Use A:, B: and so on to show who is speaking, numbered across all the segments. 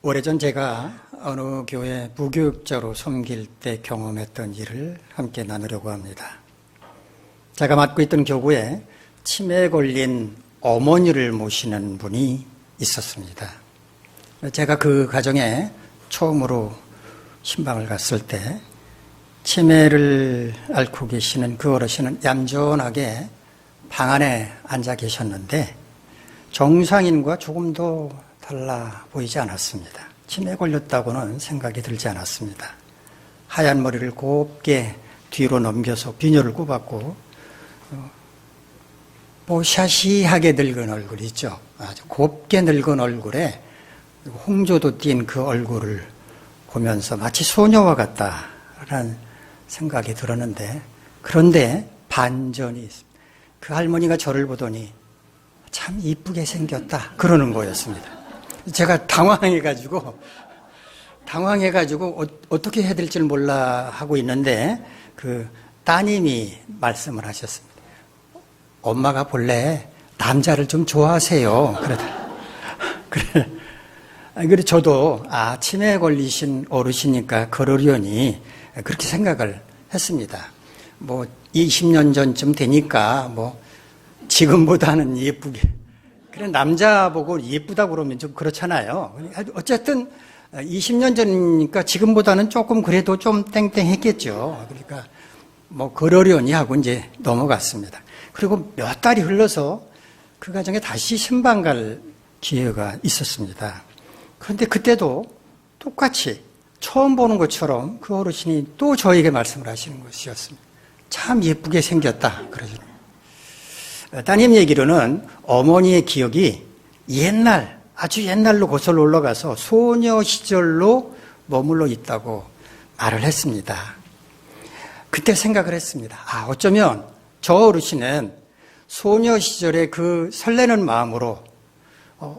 A: 오래전 제가 어느 교회 부교육자로 섬길 때 경험했던 일을 함께 나누려고 합니다. 제가 맡고 있던 교구에 치매에 걸린 어머니를 모시는 분이 있었습니다. 제가 그 가정에 처음으로 신방을 갔을 때 치매를 앓고 계시는 그 어르신은 얌전하게 방 안에 앉아 계셨는데 정상인과 조금도 달라 보이지 않았습니다. 치매에 걸렸다고는 생각이 들지 않았습니다. 하얀 머리를 곱게 뒤로 넘겨서 비녀를 꼽았고 샤시하게 늙은 얼굴 있죠. 아주 곱게 늙은 얼굴에 홍조도 띈 그 얼굴을 보면서 마치 소녀와 같다라는 생각이 들었는데, 그런데 반전이 있습니다. 그 할머니가 저를 보더니 참 이쁘게 생겼다 그러는 거였습니다. 제가 당황해가지고 어떻게 해야 될지 몰라 하고 있는데 그 따님이 말씀을 하셨습니다. 엄마가 본래 남자를 좀 좋아하세요. 그래 저도 치매에 걸리신 어르시니까 그러려니 그렇게 생각을 했습니다. 20년 전쯤 되니까 지금보다는 예쁘게. 그래 남자 보고 예쁘다고 그러면 좀 그렇잖아요. 어쨌든 20년 전이니까 지금보다는 조금 그래도 좀 땡땡했겠죠. 그러니까 그러려니 하고 이제 넘어갔습니다. 그리고 몇 달이 흘러서 그 가정에 다시 신방 갈 기회가 있었습니다. 그런데 그때도 똑같이 처음 보는 것처럼 그 어르신이 또 저에게 말씀을 하시는 것이었습니다. 참 예쁘게 생겼다 그러시는. 따님 얘기로는 어머니의 기억이 아주 옛날로 거슬러 올라가서 소녀 시절로 머물러 있다고 말을 했습니다. 그때 생각을 했습니다. 어쩌면 저 어르신은 소녀 시절의 그 설레는 마음으로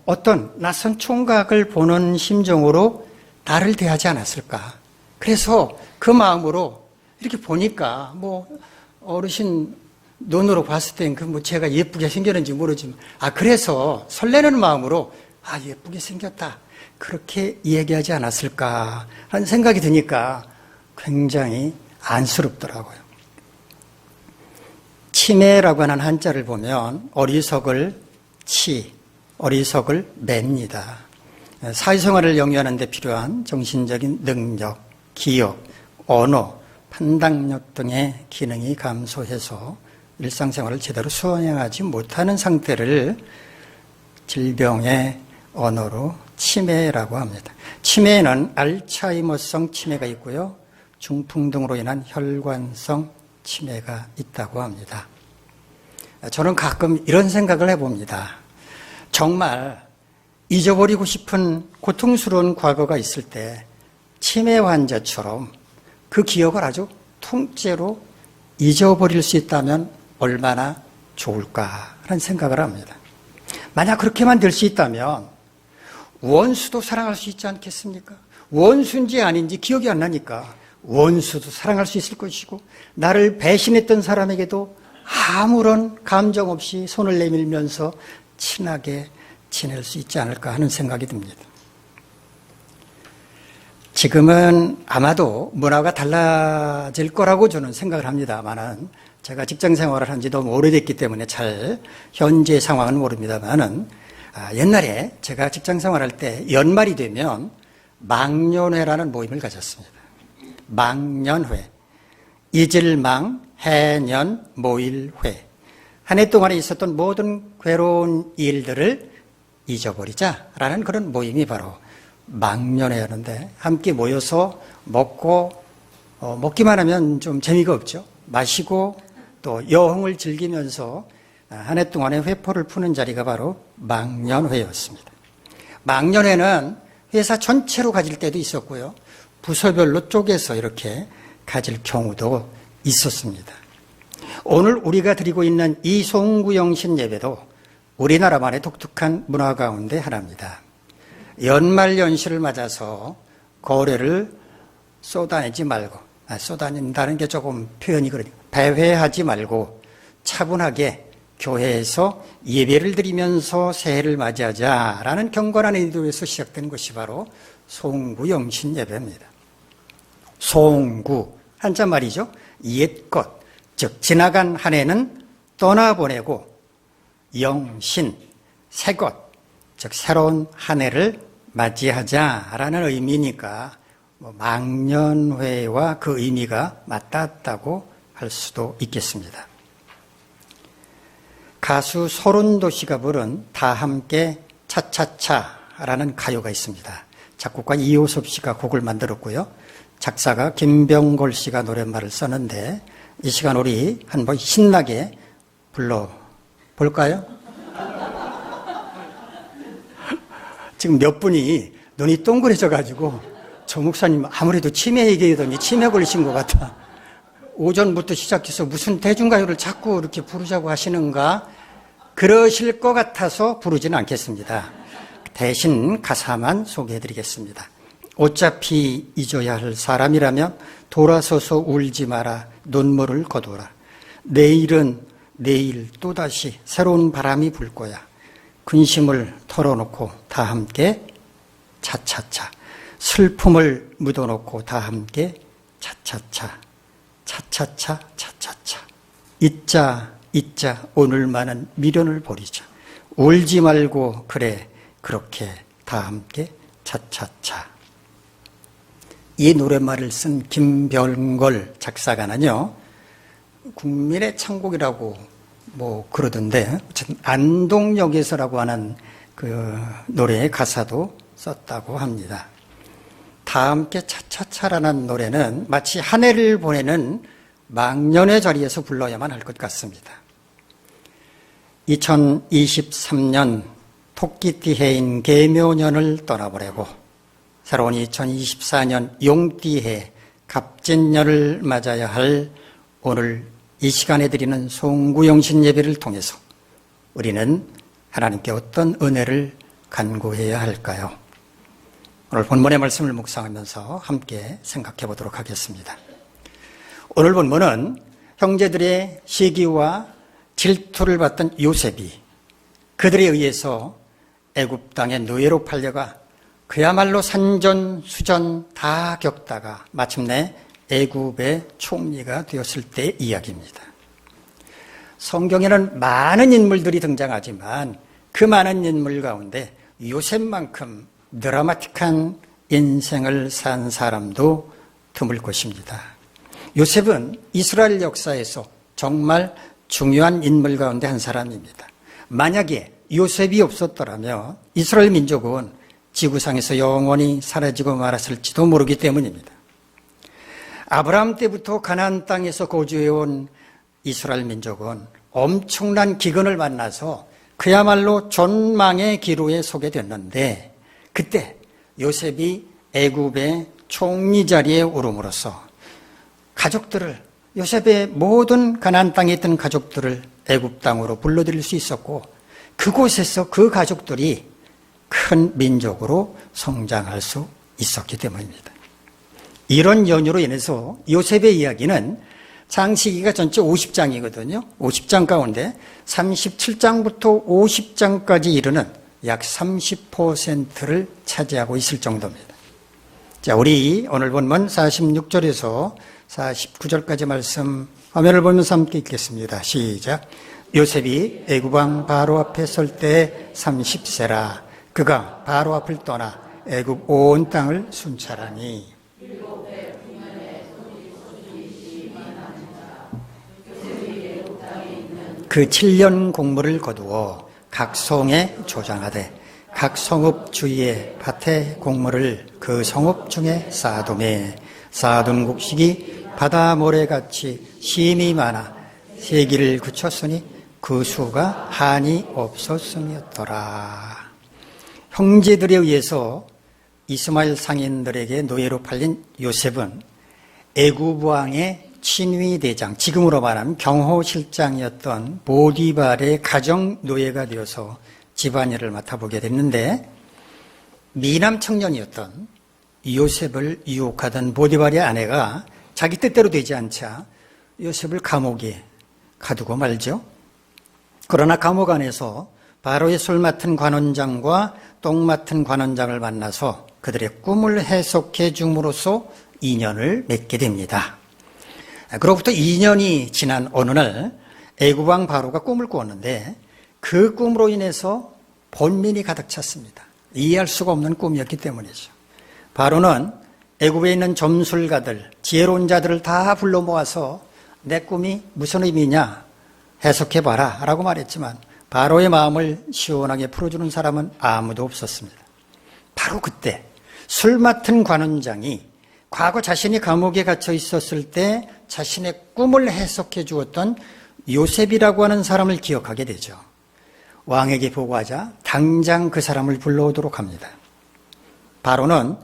A: 어떤 낯선 총각을 보는 심정으로 나를 대하지 않았을까. 그래서 그 마음으로 이렇게 보니까 어르신 눈으로 봤을 땐 제가 예쁘게 생겼는지 모르지만 그래서 설레는 마음으로 예쁘게 생겼다 그렇게 얘기하지 않았을까 하는 생각이 드니까 굉장히 안쓰럽더라고요. 치매라고 하는 한자를 보면 어리석을 맵니다. 사회생활을 영위하는 데 필요한 정신적인 능력, 기억, 언어, 판단력 등의 기능이 감소해서 일상생활을 제대로 수행하지 못하는 상태를 질병의 언어로 치매라고 합니다. 치매에는 알츠하이머성 치매가 있고요. 중풍 등으로 인한 혈관성 치매가 있다고 합니다. 저는 가끔 이런 생각을 해봅니다. 정말 잊어버리고 싶은 고통스러운 과거가 있을 때 치매 환자처럼 그 기억을 아주 통째로 잊어버릴 수 있다면 얼마나 좋을까라는 생각을 합니다. 만약 그렇게만 될 수 있다면 원수도 사랑할 수 있지 않겠습니까? 원수인지 아닌지 기억이 안 나니까 원수도 사랑할 수 있을 것이고 나를 배신했던 사람에게도 아무런 감정 없이 손을 내밀면서 친하게 지낼 수 있지 않을까 하는 생각이 듭니다. 지금은 아마도 문화가 달라질 거라고 저는 생각을 합니다만은 제가 직장 생활을 한 지 너무 오래됐기 때문에 잘 현재 상황은 모릅니다만은 옛날에 제가 직장 생활할 때 연말이 되면 망년회라는 모임을 가졌습니다. 망년회, 잊을망, 해년, 모일회. 한 해 동안에 있었던 모든 괴로운 일들을 잊어버리자라는 그런 모임이 바로 망년회였는데 함께 모여서 먹기만 하면 좀 재미가 없죠. 마시고 또 여흥을 즐기면서 한 해 동안의 회포를 푸는 자리가 바로 망년회였습니다. 망년회는 회사 전체로 가질 때도 있었고요. 부서별로 쪼개서 이렇게 가질 경우도 있었습니다. 오늘 우리가 드리고 있는 이 송구영신 예배도 우리나라만의 독특한 문화 가운데 하나입니다. 연말연시를 맞아서 거래를 쏟아내지 말고, 쏟아낸다는 게 조금 표현이 그러니까 배회하지 말고 차분하게 교회에서 예배를 드리면서 새해를 맞이하자라는 경건한 의도에서 시작된 것이 바로 송구 영신 예배입니다. 송구, 한자말이죠. 옛것, 즉 지나간 한 해는 떠나보내고 영신, 새것, 즉 새로운 한 해를 맞이하자라는 의미니까 망년회와 그 의미가 맞닿았다고 할 수도 있겠습니다. 가수 소른도 씨가 부른 다 함께 차차차라는 가요가 있습니다. 작곡가 이호섭 씨가 곡을 만들었고요. 작사가 김병골 씨가 노랫말을 썼는데 이 시간 우리 한번 신나게 불러볼까요? 지금 몇 분이 눈이 동그래져가지고 저 목사님 아무래도 치매 얘기하더니 치매 걸리신 것 같아. 오전부터 시작해서 무슨 대중가요를 자꾸 이렇게 부르자고 하시는가? 그러실 것 같아서 부르지는 않겠습니다. 대신 가사만 소개해드리겠습니다. 어차피 잊어야 할 사람이라면 돌아서서 울지 마라. 눈물을 거둬라. 내일은 내일 또다시 새로운 바람이 불 거야. 근심을 털어놓고 다 함께 차차차. 슬픔을 묻어놓고 다 함께 차차차. 차차차 차차차. 잊자 오늘만은 미련을 버리자. 울지 말고 그래 그렇게 다 함께 차차차. 이 노랫말을 쓴 김병골 작사가는요, 국민의 창곡이라고 그러던데, 어쨌든 안동역에서라고 하는 그 노래의 가사도 썼다고 합니다. 다 함께 차차차라는 노래는 마치 한 해를 보내는 망년의 자리에서 불러야만 할 것 같습니다. 2023년 토끼띠 해인 계묘년을 떠나보내고 새로운 2024년 용띠해 갑진년을 맞아야 할 오늘 이 시간에 드리는 송구영신 예배를 통해서 우리는 하나님께 어떤 은혜를 간구해야 할까요? 오늘 본문의 말씀을 묵상하면서 함께 생각해 보도록 하겠습니다. 오늘 본문은 형제들의 시기와 질투를 받던 요셉이 그들에 의해서 애굽 땅에 노예로 팔려가 그야말로 산전수전 다 겪다가 마침내 애굽의 총리가 되었을 때의 이야기입니다. 성경에는 많은 인물들이 등장하지만 그 많은 인물 가운데 요셉만큼 드라마틱한 인생을 산 사람도 드물 것입니다. 요셉은 이스라엘 역사에서 정말 중요한 인물 가운데 한 사람입니다. 만약에 요셉이 없었더라면 이스라엘 민족은 지구상에서 영원히 사라지고 말았을지도 모르기 때문입니다. 아브라함 때부터 가나안 땅에서 거주해온 이스라엘 민족은 엄청난 기근을 만나서 그야말로 전망의 기로에 서게 됐는데 그때 요셉이 애굽의 총리 자리에 오름으로써 가족들을, 요셉의 모든 가나안 땅에 있던 가족들을 애굽 땅으로 불러들일 수 있었고 그곳에서 그 가족들이 큰 민족으로 성장할 수 있었기 때문입니다. 이런 연유로 인해서 요셉의 이야기는 창세기가 전체 50장이거든요. 50장 가운데 37장부터 50장까지 이르는 약 30%를 차지하고 있을 정도입니다. 자, 우리 오늘 본문 46절에서 49절까지 말씀 화면을 보면서 함께 읽겠습니다. 시작. 요셉이 애굽 왕 바로 앞에 설 때 30세라. 그가 바로 앞을 떠나 애굽 온 땅을 순찰하니 그 7년 공물을 거두어 각 성에 조장하되 각 성읍 주위에 밭에 곡물을 그 성읍 중에 쌓아두매 쌓아둔 곡식이 바다 모래같이 심이 많아 세기를 그쳤으니 그 수가 한이 없었음이었더라. 형제들에 의해서 이스마엘 상인들에게 노예로 팔린 요셉은 애굽 왕의 친위대장, 지금으로 말하면 경호실장이었던 보디발의 가정 노예가 되어서 집안일을 맡아보게 됐는데 미남 청년이었던 요셉을 유혹하던 보디발의 아내가 자기 뜻대로 되지 않자 요셉을 감옥에 가두고 말죠. 그러나 감옥 안에서 바로의 술 맡은 관원장과 똥 맡은 관원장을 만나서 그들의 꿈을 해석해 줌으로써 인연을 맺게 됩니다. 그로부터 2년이 지난 어느 날 애굽 왕 바로가 꿈을 꾸었는데 그 꿈으로 인해서 번민이 가득 찼습니다. 이해할 수가 없는 꿈이었기 때문이죠. 바로는 애굽에 있는 점술가들, 지혜로운 자들을 다 불러 모아서 내 꿈이 무슨 의미냐 해석해봐라 라고 말했지만 바로의 마음을 시원하게 풀어주는 사람은 아무도 없었습니다. 바로 그때 술 맡은 관원장이 과거 자신이 감옥에 갇혀 있었을 때 자신의 꿈을 해석해 주었던 요셉이라고 하는 사람을 기억하게 되죠. 왕에게 보고하자 당장 그 사람을 불러오도록 합니다. 바로는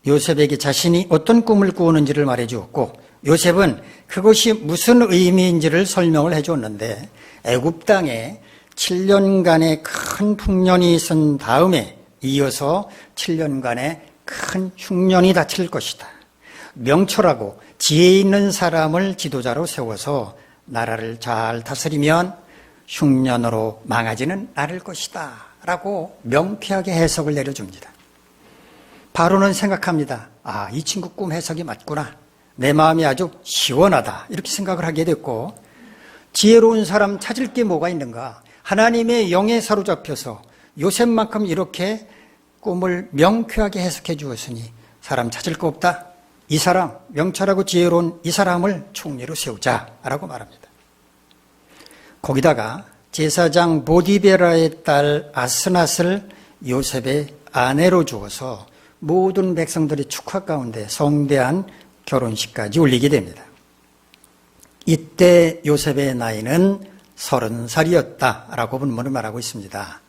A: 요셉에게 자신이 어떤 꿈을 꾸었는지를 말해 주었고 요셉은 그것이 무슨 의미인지를 설명을 해 주었는데 애굽 땅에 7년간의 큰 풍년이 있은 다음에 이어서 7년간의 큰 흉년이 닥칠 것이다. 명철하고 지혜 있는 사람을 지도자로 세워서 나라를 잘 다스리면 흉년으로 망하지는 않을 것이다 라고 명쾌하게 해석을 내려줍니다. 바로는 생각합니다. 아, 이 친구 꿈 해석이 맞구나. 내 마음이 아주 시원하다 이렇게 생각을 하게 됐고 지혜로운 사람 찾을 게 뭐가 있는가. 하나님의 영에 사로잡혀서 요셉만큼 이렇게 꿈을 명쾌하게 해석해 주었으니 사람 찾을 거 없다. 이 사람, 명철하고 지혜로운 이 사람을 총리로 세우자라고 말합니다. 거기다가 제사장 보디베라의 딸 아스낫을 요셉의 아내로 주어서 모든 백성들이 축하 가운데 성대한 결혼식까지 올리게 됩니다. 이때 요셉의 나이는 30살이었다라고 본문은 말하고 있습니다.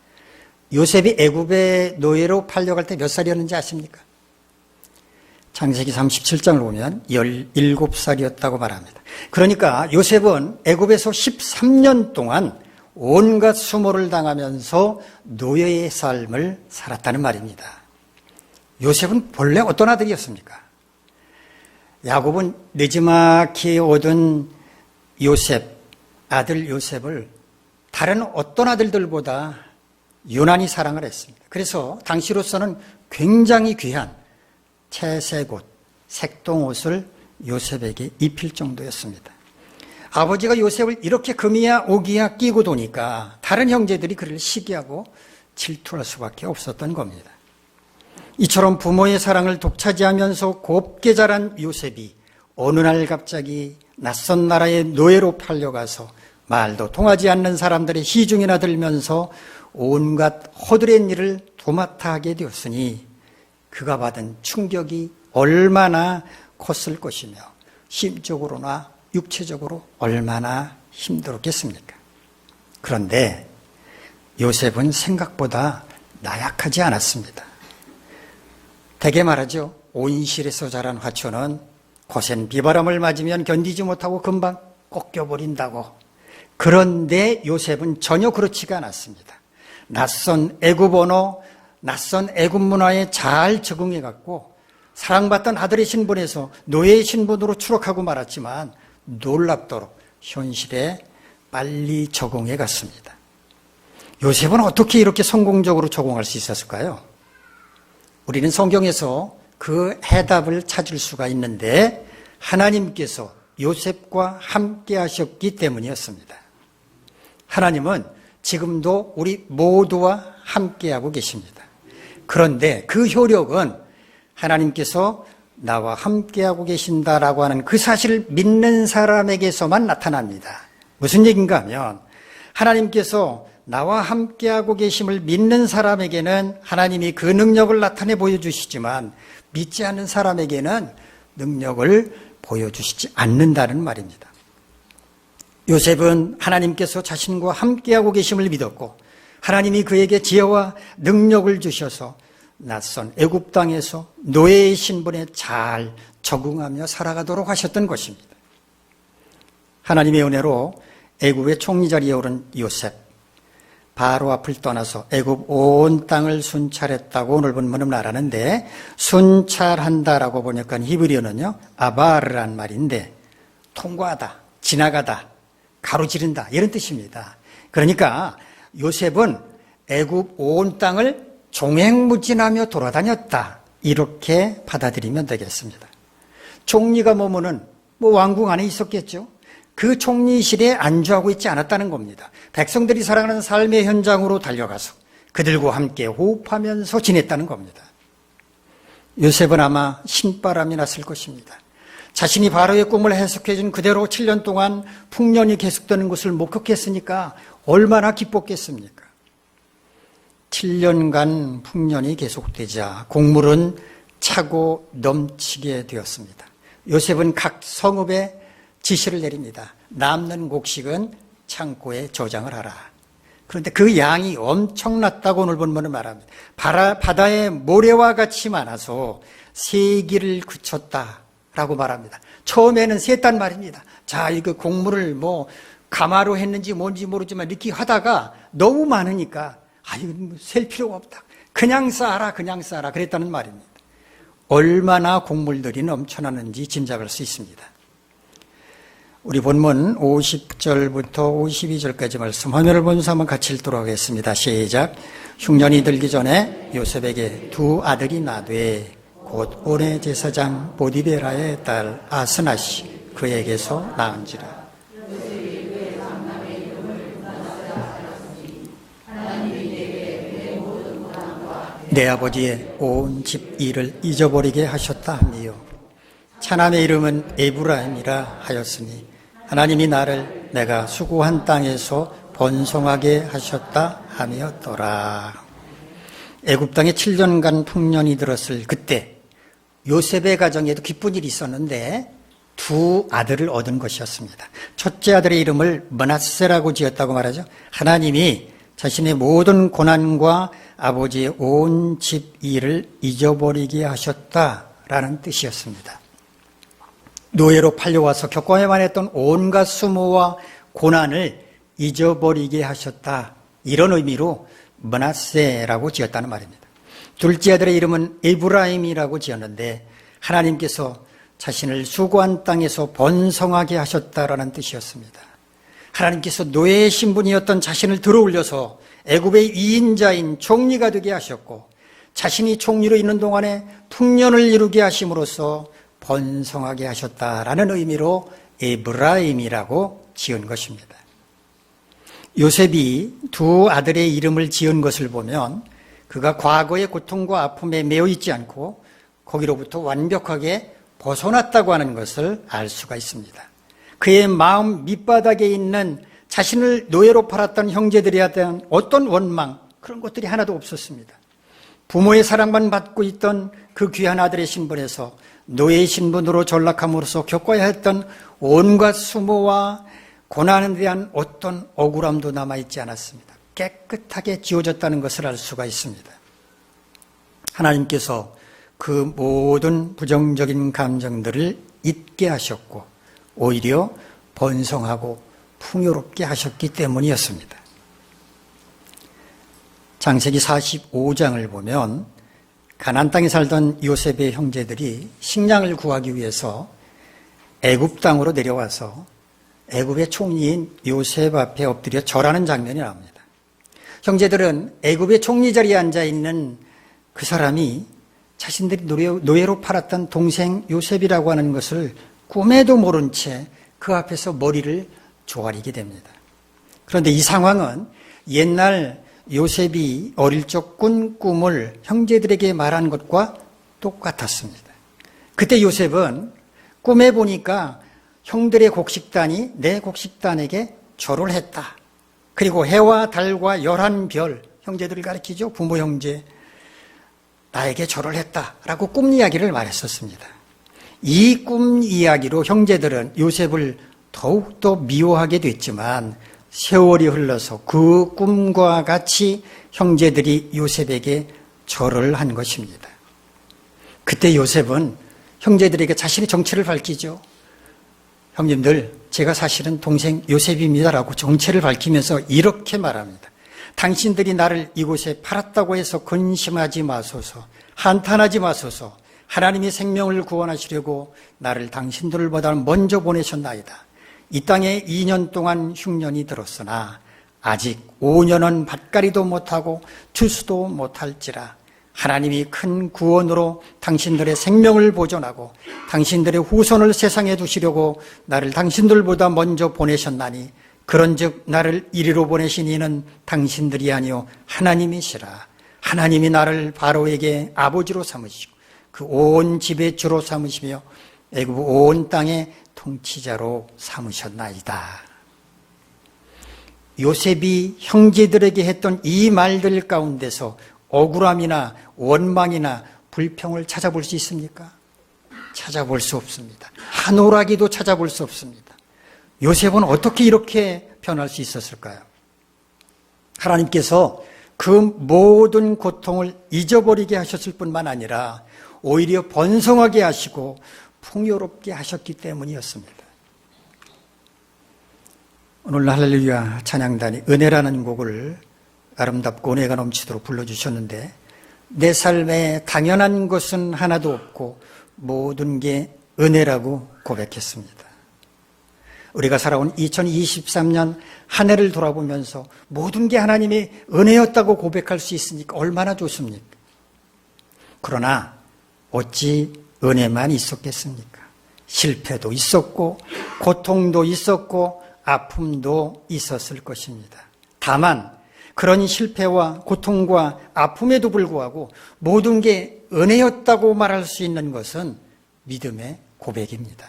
A: 요셉이 애굽의 노예로 팔려갈 때 몇 살이었는지 아십니까? 창세기 37장을 보면 17살이었다고 말합니다. 그러니까 요셉은 애굽에서 13년 동안 온갖 수모를 당하면서 노예의 삶을 살았다는 말입니다. 요셉은 본래 어떤 아들이었습니까? 야곱은 느지막이 얻은 요셉, 아들 요셉을 다른 어떤 아들들보다 유난히 사랑을 했습니다. 그래서 당시로서는 굉장히 귀한 채색옷, 색동옷을 요셉에게 입힐 정도였습니다. 아버지가 요셉을 이렇게 금이야 오기야 끼고 도니까 다른 형제들이 그를 시기하고 질투할 수밖에 없었던 겁니다. 이처럼 부모의 사랑을 독차지하면서 곱게 자란 요셉이 어느 날 갑자기 낯선 나라의 노예로 팔려가서 말도 통하지 않는 사람들의 시중이나 들면서 온갖 허드렛 일을 도맡아 하게 되었으니 그가 받은 충격이 얼마나 컸을 것이며 심적으로나 육체적으로 얼마나 힘들었겠습니까? 그런데 요셉은 생각보다 나약하지 않았습니다. 대개 말하죠. 온실에서 자란 화초는 거센 비바람을 맞으면 견디지 못하고 금방 꺾여버린다고. 그런데 요셉은 전혀 그렇지가 않았습니다. 낯선 애굽 언어, 낯선 애굽 문화에 잘 적응해갔고 사랑받던 아들의 신분에서 노예의 신분으로 추락하고 말았지만 놀랍도록 현실에 빨리 적응해갔습니다. 요셉은 어떻게 이렇게 성공적으로 적응할 수 있었을까요? 우리는 성경에서 그 해답을 찾을 수가 있는데 하나님께서 요셉과 함께 하셨기 때문이었습니다. 하나님은 지금도 우리 모두와 함께하고 계십니다. 그런데 그 효력은 하나님께서 나와 함께하고 계신다라고 하는 그 사실을 믿는 사람에게서만 나타납니다. 무슨 얘기인가 하면 하나님께서 나와 함께하고 계심을 믿는 사람에게는 하나님이 그 능력을 나타내 보여주시지만 믿지 않는 사람에게는 능력을 보여주시지 않는다는 말입니다. 요셉은 하나님께서 자신과 함께하고 계심을 믿었고 하나님이 그에게 지혜와 능력을 주셔서 낯선 애굽 땅에서 노예의 신분에 잘 적응하며 살아가도록 하셨던 것입니다. 하나님의 은혜로 애굽의 총리 자리에 오른 요셉, 바로 앞을 떠나서 애굽 온 땅을 순찰했다고 오늘 본문은 말하는데 순찰한다라고 보니까 히브리어는요 아바르란 말인데 통과하다, 지나가다, 가로지른다 이런 뜻입니다. 그러니까 요셉은 애굽 온 땅을 종횡무진하며 돌아다녔다. 이렇게 받아들이면 되겠습니다. 총리가 머무는 왕궁 안에 있었겠죠. 그 총리실에 안주하고 있지 않았다는 겁니다. 백성들이 살아가는 삶의 현장으로 달려가서 그들과 함께 호흡하면서 지냈다는 겁니다. 요셉은 아마 신바람이 났을 것입니다. 자신이 바로의 꿈을 해석해 준 그대로 7년 동안 풍년이 계속되는 것을 목격했으니까 얼마나 기뻤겠습니까? 7년간 풍년이 계속되자 곡물은 차고 넘치게 되었습니다. 요셉은 각 성읍에 지시를 내립니다. 남는 곡식은 창고에 저장을 하라. 그런데 그 양이 엄청났다고 오늘 본문은 말합니다. 바다의 모래와 같이 많아서 세기를 그쳤다라고 말합니다. 처음에는 셌단 말입니다. 자, 이거 곡물을 가마로 했는지 뭔지 모르지만 이렇게 하다가 너무 많으니까 이거 셀 필요가 없다. 그냥 쌓아라, 그냥 쌓아라. 그랬다는 말입니다. 얼마나 곡물들이 넘쳐나는지 짐작할 수 있습니다. 우리 본문 50절부터 52절까지 말씀 화면을 보면서 한번 같이 읽도록 하겠습니다. 시작. 흉년이 들기 전에 요셉에게 두 아들이 나되 곧 온의 제사장 보디베라의 딸 아스나시 그에게서 낳은지라. 내 아버지의 온 집 일을 잊어버리게 하셨다 하니요. 차남의 이름은 에브라임이라 하였으니 하나님이 나를 내가 수고한 땅에서 번성하게 하셨다 하였더라. 애굽 땅에 7년간 풍년이 들었을 그때 요셉의 가정에도 기쁜 일이 있었는데 두 아들을 얻은 것이었습니다. 첫째 아들의 이름을 므낫세라고 지었다고 말하죠. 하나님이 자신의 모든 고난과 아버지의 온 집 일을 잊어버리게 하셨다라는 뜻이었습니다. 노예로 팔려와서 겪어야만 했던 온갖 수모와 고난을 잊어버리게 하셨다. 이런 의미로 므낫세라고 지었다는 말입니다. 둘째 아들의 이름은 에브라임이라고 지었는데 하나님께서 자신을 수고한 땅에서 번성하게 하셨다라는 뜻이었습니다. 하나님께서 노예의 신분이었던 자신을 들어올려서 애굽의 2인자인 총리가 되게 하셨고 자신이 총리로 있는 동안에 풍년을 이루게 하심으로써 번성하게 하셨다라는 의미로 에브라임이라고 지은 것입니다. 요셉이 두 아들의 이름을 지은 것을 보면 그가 과거의 고통과 아픔에 매여 있지 않고 거기로부터 완벽하게 벗어났다고 하는 것을 알 수가 있습니다. 그의 마음 밑바닥에 있는 자신을 노예로 팔았던 형제들에 대한 어떤 원망, 그런 것들이 하나도 없었습니다. 부모의 사랑만 받고 있던 그 귀한 아들의 신분에서 노예의 신분으로 전락함으로써 겪어야 했던 온갖 수모와 고난에 대한 어떤 억울함도 남아있지 않았습니다. 깨끗하게 지워졌다는 것을 알 수가 있습니다. 하나님께서 그 모든 부정적인 감정들을 잊게 하셨고 오히려 번성하고 풍요롭게 하셨기 때문이었습니다. 창세기 45장을 보면 가나안 땅에 살던 요셉의 형제들이 식량을 구하기 위해서 애굽 땅으로 내려와서 애굽의 총리인 요셉 앞에 엎드려 절하는 장면이 나옵니다. 형제들은 애굽의 총리 자리에 앉아있는 그 사람이 자신들이 노예로 팔았던 동생 요셉이라고 하는 것을 꿈에도 모른 채 그 앞에서 머리를 조아리게 됩니다. 그런데 이 상황은 옛날 요셉이 어릴 적 꾼 꿈을 형제들에게 말한 것과 똑같았습니다. 그때 요셉은 꿈에 보니까 형들의 곡식단이 내 곡식단에게 절을 했다. 그리고 해와 달과 11별, 형제들을 가리키죠. 부모 형제, 나에게 절을 했다라고 꿈 이야기를 말했었습니다. 이 꿈 이야기로 형제들은 요셉을 더욱더 미워하게 됐지만 세월이 흘러서 그 꿈과 같이 형제들이 요셉에게 절을 한 것입니다. 그때 요셉은 형제들에게 자신의 정체를 밝히죠. 형님들, 제가 사실은 동생 요셉입니다라고 정체를 밝히면서 이렇게 말합니다. 당신들이 나를 이곳에 팔았다고 해서 근심하지 마소서, 한탄하지 마소서. 하나님이 생명을 구원하시려고 나를 당신들보다 먼저 보내셨나이다. 이 땅에 2년 동안 흉년이 들었으나 아직 5년은 밭갈이도 못하고 추수도 못할지라 하나님이 큰 구원으로 당신들의 생명을 보존하고 당신들의 후손을 세상에 두시려고 나를 당신들보다 먼저 보내셨나니 그런즉 나를 이리로 보내신 이는 당신들이 아니요 하나님이시라. 하나님이 나를 바로에게 아버지로 삼으시고 그 온 집의 주로 삼으시며 애굽 온 땅의 통치자로 삼으셨나이다. 요셉이 형제들에게 했던 이 말들 가운데서 억울함이나 원망이나 불평을 찾아볼 수 있습니까? 찾아볼 수 없습니다. 한 오라기도 찾아볼 수 없습니다. 요셉은 어떻게 이렇게 변할 수 있었을까요? 하나님께서 그 모든 고통을 잊어버리게 하셨을 뿐만 아니라 오히려 번성하게 하시고 풍요롭게 하셨기 때문이었습니다. 오늘 할렐루야 찬양단이 은혜라는 곡을 아름답고 은혜가 넘치도록 불러주셨는데 내 삶에 당연한 것은 하나도 없고 모든 게 은혜라고 고백했습니다. 우리가 살아온 2023년 한 해를 돌아보면서 모든 게 하나님의 은혜였다고 고백할 수 있으니까 얼마나 좋습니까? 그러나 어찌 은혜만 있었겠습니까? 실패도 있었고 고통도 있었고 아픔도 있었을 것입니다. 다만 그런 실패와 고통과 아픔에도 불구하고 모든 게 은혜였다고 말할 수 있는 것은 믿음의 고백입니다.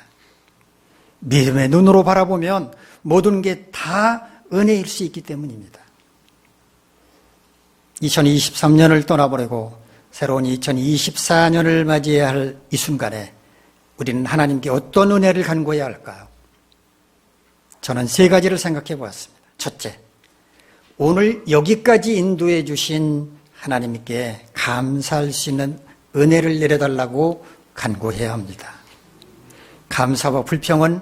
A: 믿음의 눈으로 바라보면 모든 게 다 은혜일 수 있기 때문입니다. 2023년을 떠나보내고 새로운 2024년을 맞이해야 할 이 순간에 우리는 하나님께 어떤 은혜를 간구해야 할까요? 저는 세 가지를 생각해 보았습니다. 첫째, 오늘 여기까지 인도해 주신 하나님께 감사할 수 있는 은혜를 내려달라고 간구해야 합니다. 감사와 불평은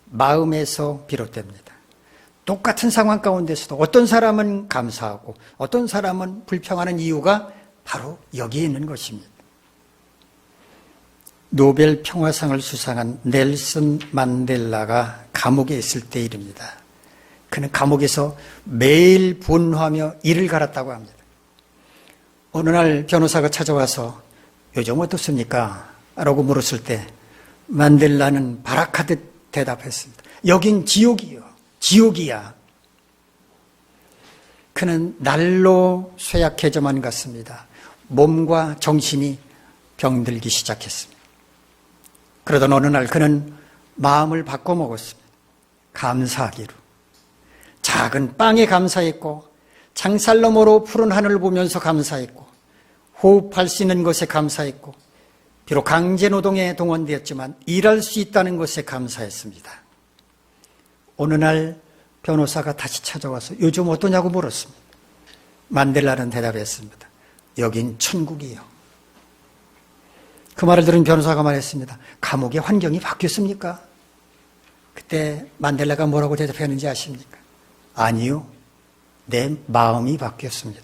A: 마음에서 비롯됩니다. 똑같은 상황 가운데서도 어떤 사람은 감사하고 어떤 사람은 불평하는 이유가 바로 여기에 있는 것입니다. 노벨 평화상을 수상한 넬슨 만델라가 감옥에 있을 때 일입니다. 그는 감옥에서 매일 분노하며 이를 갈았다고 합니다. 어느 날 변호사가 찾아와서 요즘 어떻습니까? 라고 물었을 때 만델라는 발악하듯 대답했습니다. 여긴 지옥이요. 지옥이야. 그는 날로 쇠약해져만 갔습니다. 몸과 정신이 병들기 시작했습니다. 그러던 어느 날 그는 마음을 바꿔먹었습니다. 감사하기로. 작은 빵에 감사했고 창살 너머로 푸른 하늘을 보면서 감사했고 호흡할 수 있는 것에 감사했고 비록 강제노동에 동원되었지만 일할 수 있다는 것에 감사했습니다. 어느 날 변호사가 다시 찾아와서 요즘 어떠냐고 물었습니다. 만델라는 대답했습니다. 여긴 천국이요. 그 말을 들은 변호사가 말했습니다. 감옥의 환경이 바뀌었습니까? 그때 만델라가 뭐라고 대답했는지 아십니까? 아니요. 내 마음이 바뀌었습니다.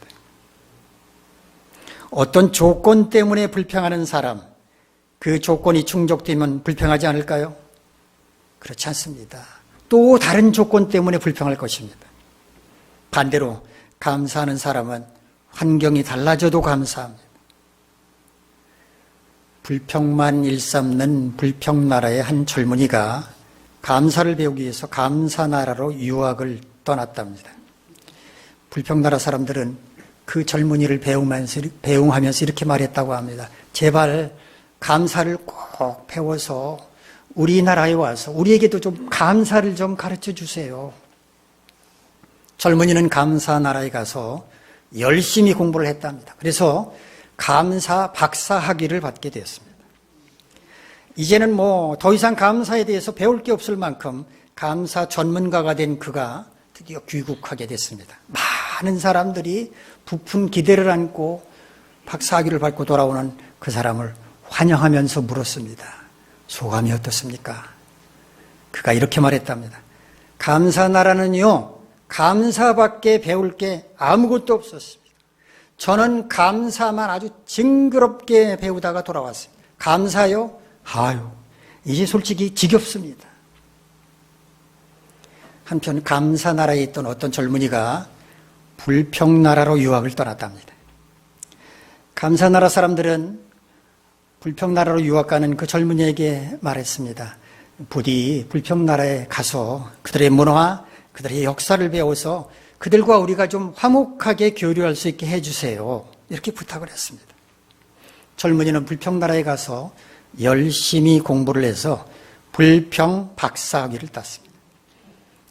A: 어떤 조건 때문에 불평하는 사람, 그 조건이 충족되면 불평하지 않을까요? 그렇지 않습니다. 또 다른 조건 때문에 불평할 것입니다. 반대로 감사하는 사람은 환경이 달라져도 감사합니다. 불평만 일삼는 불평나라의 한 젊은이가 감사를 배우기 위해서 감사나라로 유학을 떠났답니다. 불평나라 사람들은 그 젊은이를 배웅하면서 이렇게 말했다고 합니다. 제발 감사를 꼭 배워서 우리나라에 와서 우리에게도 좀 감사를 좀 가르쳐 주세요. 젊은이는 감사나라에 가서 열심히 공부를 했답니다. 그래서 감사 박사 학위를 받게 되었습니다. 이제는 더 이상 감사에 대해서 배울 게 없을 만큼 감사 전문가가 된 그가 드디어 귀국하게 됐습니다. 많은 사람들이 부푼 기대를 안고 박사 학위를 받고 돌아오는 그 사람을 환영하면서 물었습니다. 소감이 어떻습니까? 그가 이렇게 말했답니다. 감사나라는요, 감사밖에 배울 게 아무것도 없었습니다. 저는 감사만 아주 징그럽게 배우다가 돌아왔습니다. 감사요? 아유, 이제 솔직히 지겹습니다. 한편 감사나라에 있던 어떤 젊은이가 불평나라로 유학을 떠났답니다. 감사나라 사람들은 불평나라로 유학 가는 그 젊은이에게 말했습니다. 부디 불평나라에 가서 그들의 문화, 그들의 역사를 배워서 그들과 우리가 좀 화목하게 교류할 수 있게 해주세요. 이렇게 부탁을 했습니다. 젊은이는 불평나라에 가서 열심히 공부를 해서 불평 박사학위를 땄습니다.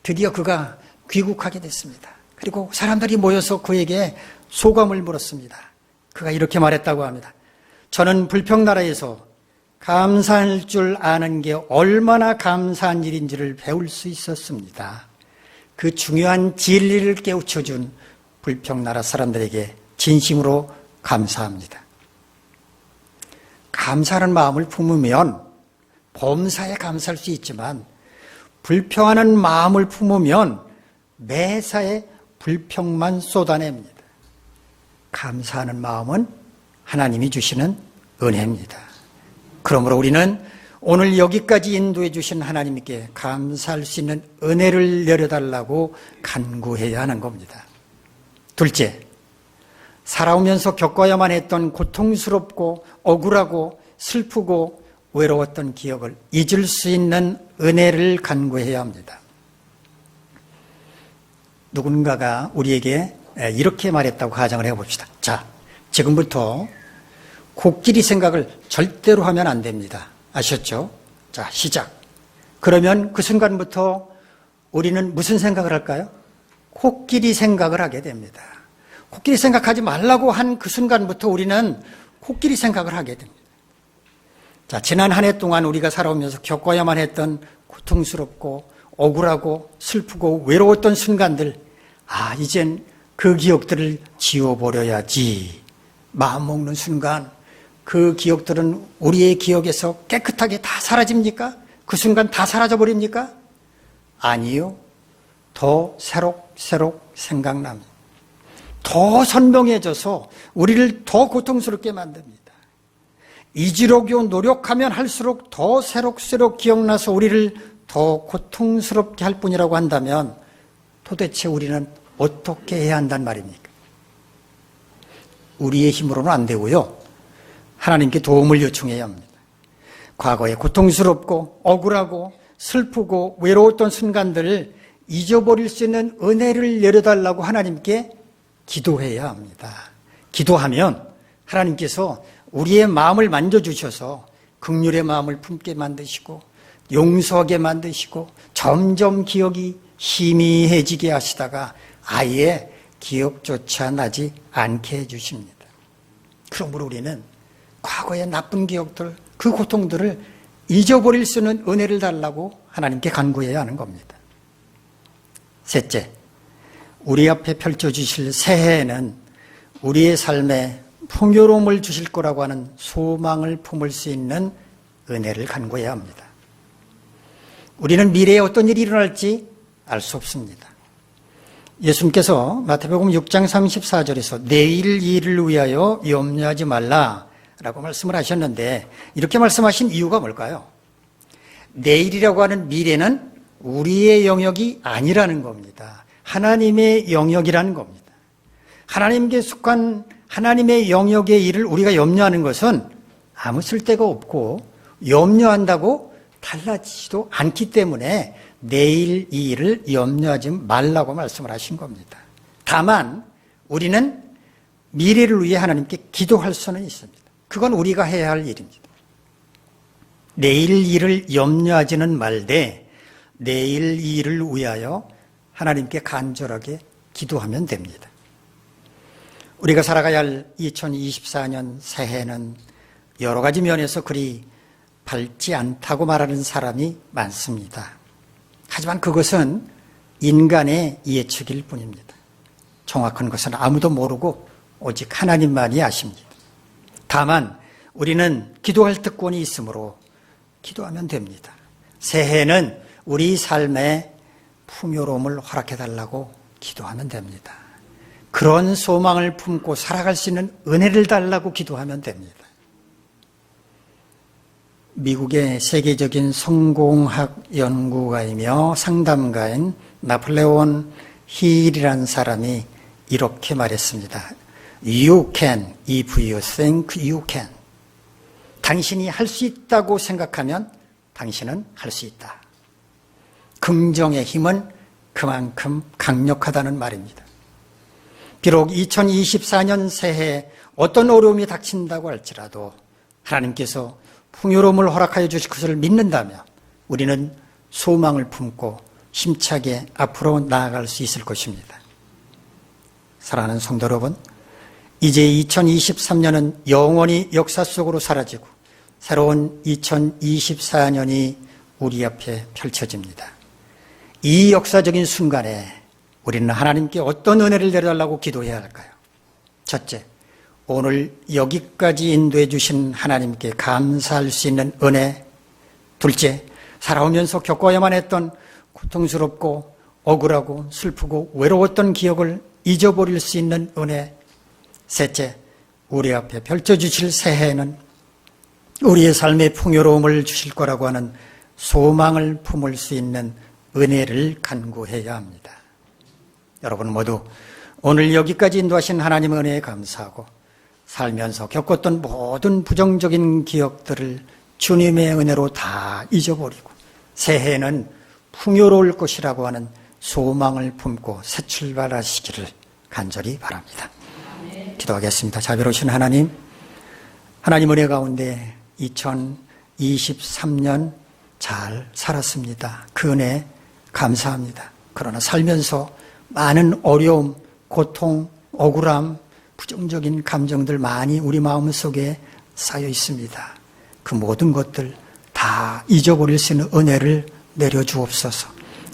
A: 드디어 그가 귀국하게 됐습니다. 그리고 사람들이 모여서 그에게 소감을 물었습니다. 그가 이렇게 말했다고 합니다. 저는 불평나라에서 감사할 줄 아는 게 얼마나 감사한 일인지를 배울 수 있었습니다. 그 중요한 진리를 깨우쳐준 불평나라 사람들에게 진심으로 감사합니다. 감사하는 마음을 품으면 범사에 감사할 수 있지만 불평하는 마음을 품으면 매사에 불평만 쏟아냅니다. 감사하는 마음은 하나님이 주시는 은혜입니다. 그러므로 우리는 오늘 여기까지 인도해 주신 하나님께 감사할 수 있는 은혜를 내려달라고 간구해야 하는 겁니다. 둘째, 살아오면서 겪어야만 했던 고통스럽고 억울하고 슬프고 외로웠던 기억을 잊을 수 있는 은혜를 간구해야 합니다. 누군가가 우리에게 이렇게 말했다고 가정을 해봅시다. 자, 지금부터 코끼리 생각을 절대로 하면 안 됩니다. 아셨죠? 자, 시작. 그러면 그 순간부터 우리는 무슨 생각을 할까요? 코끼리 생각을 하게 됩니다. 코끼리 생각하지 말라고 한 그 순간부터 우리는 코끼리 생각을 하게 됩니다. 자, 지난 한 해 동안 우리가 살아오면서 겪어야만 했던 고통스럽고 억울하고 슬프고 외로웠던 순간들, 이젠 그 기억들을 지워버려야지. 마음먹는 순간 그 기억들은 우리의 기억에서 깨끗하게 다 사라집니까? 그 순간 다 사라져버립니까? 아니요. 더 새록새록 생각납니다. 더 선명해져서 우리를 더 고통스럽게 만듭니다. 잊으려고 노력하면 할수록 더 새록새록 기억나서 우리를 더 고통스럽게 할 뿐이라고 한다면 도대체 우리는 어떻게 해야 한단 말입니까? 우리의 힘으로는 안 되고요. 하나님께 도움을 요청해야 합니다. 과거에 고통스럽고 억울하고 슬프고 외로웠던 순간들을 잊어버릴 수 있는 은혜를 내려달라고 하나님께 기도해야 합니다. 기도하면 하나님께서 우리의 마음을 만져주셔서 긍휼의 마음을 품게 만드시고 용서하게 만드시고 점점 기억이 희미해지게 하시다가 아예 기억조차 나지 않게 해주십니다. 그러므로 우리는 과거의 나쁜 기억들, 그 고통들을 잊어버릴 수 있는 은혜를 달라고 하나님께 간구해야 하는 겁니다. 셋째, 우리 앞에 펼쳐주실 새해에는 우리의 삶에 풍요로움을 주실 거라고 하는 소망을 품을 수 있는 은혜를 간구해야 합니다. 우리는 미래에 어떤 일이 일어날지 알 수 없습니다. 예수님께서 마태복음 6장 34절에서 내일 일을 위하여 염려하지 말라라고 말씀을 하셨는데 이렇게 말씀하신 이유가 뭘까요? 내일이라고 하는 미래는 우리의 영역이 아니라는 겁니다. 하나님의 영역이라는 겁니다. 하나님께 속한 하나님의 영역의 일을 우리가 염려하는 것은 아무 쓸데가 없고 염려한다고 달라지지도 않기 때문에 내일 이 일을 염려하지 말라고 말씀을 하신 겁니다. 다만 우리는 미래를 위해 하나님께 기도할 수는 있습니다. 그건 우리가 해야 할 일입니다. 내일 일을 염려하지는 말되 내일 일을 위하여 하나님께 간절하게 기도하면 됩니다. 우리가 살아가야 할 2024년 새해는 여러 가지 면에서 그리 밝지 않다고 말하는 사람이 많습니다. 하지만 그것은 인간의 예측일 뿐입니다. 정확한 것은 아무도 모르고 오직 하나님만이 아십니다. 다만 우리는 기도할 특권이 있으므로 기도하면 됩니다. 새해는 우리 삶에 풍요로움을 허락해달라고 기도하면 됩니다. 그런 소망을 품고 살아갈 수 있는 은혜를 달라고 기도하면 됩니다. 미국의 세계적인 성공학 연구가이며 상담가인 나폴레온 힐이라는 사람이 이렇게 말했습니다. You can if you think you can. 당신이 할 수 있다고 생각하면 당신은 할 수 있다. 긍정의 힘은 그만큼 강력하다는 말입니다. 비록 2024년 새해에 어떤 어려움이 닥친다고 할지라도 하나님께서 풍요로움을 허락하여 주실 것을 믿는다면 우리는 소망을 품고 힘차게 앞으로 나아갈 수 있을 것입니다. 사랑하는 성도 여러분, 이제 2023년은 영원히 역사 속으로 사라지고 새로운 2024년이 우리 앞에 펼쳐집니다. 이 역사적인 순간에 우리는 하나님께 어떤 은혜를 내려달라고 기도해야 할까요? 첫째, 오늘 여기까지 인도해 주신 하나님께 감사할 수 있는 은혜. 둘째, 살아오면서 겪어야만 했던 고통스럽고 억울하고 슬프고 외로웠던 기억을 잊어버릴 수 있는 은혜. 셋째, 우리 앞에 펼쳐주실 새해에는 우리의 삶의 풍요로움을 주실 거라고 하는 소망을 품을 수 있는 은혜를 간구해야 합니다. 여러분 모두 오늘 여기까지 인도하신 하나님의 은혜에 감사하고 살면서 겪었던 모든 부정적인 기억들을 주님의 은혜로 다 잊어버리고 새해에는 풍요로울 것이라고 하는 소망을 품고 새 출발하시기를 간절히 바랍니다. 기도하겠습니다. 자비로우신 하나님, 하나님 은혜 가운데 2023년 잘 살았습니다. 그 은혜 감사합니다. 그러나 살면서 많은 어려움, 고통, 억울함, 부정적인 감정들 많이 우리 마음속에 쌓여 있습니다. 그 모든 것들 다 잊어버릴 수 있는 은혜를 내려주옵소서.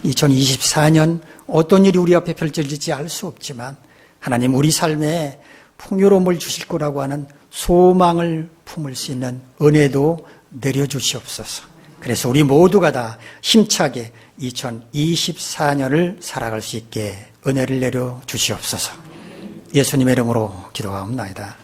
A: 2024년 어떤 일이 우리 앞에 펼쳐질지 알 수 없지만 하나님 우리 삶에 풍요로움을 주실 거라고 하는 소망을 품을 수 있는 은혜도 내려주시옵소서. 그래서 우리 모두가 다 힘차게 2024년을 살아갈 수 있게 은혜를 내려주시옵소서. 예수님의 이름으로 기도하옵나이다.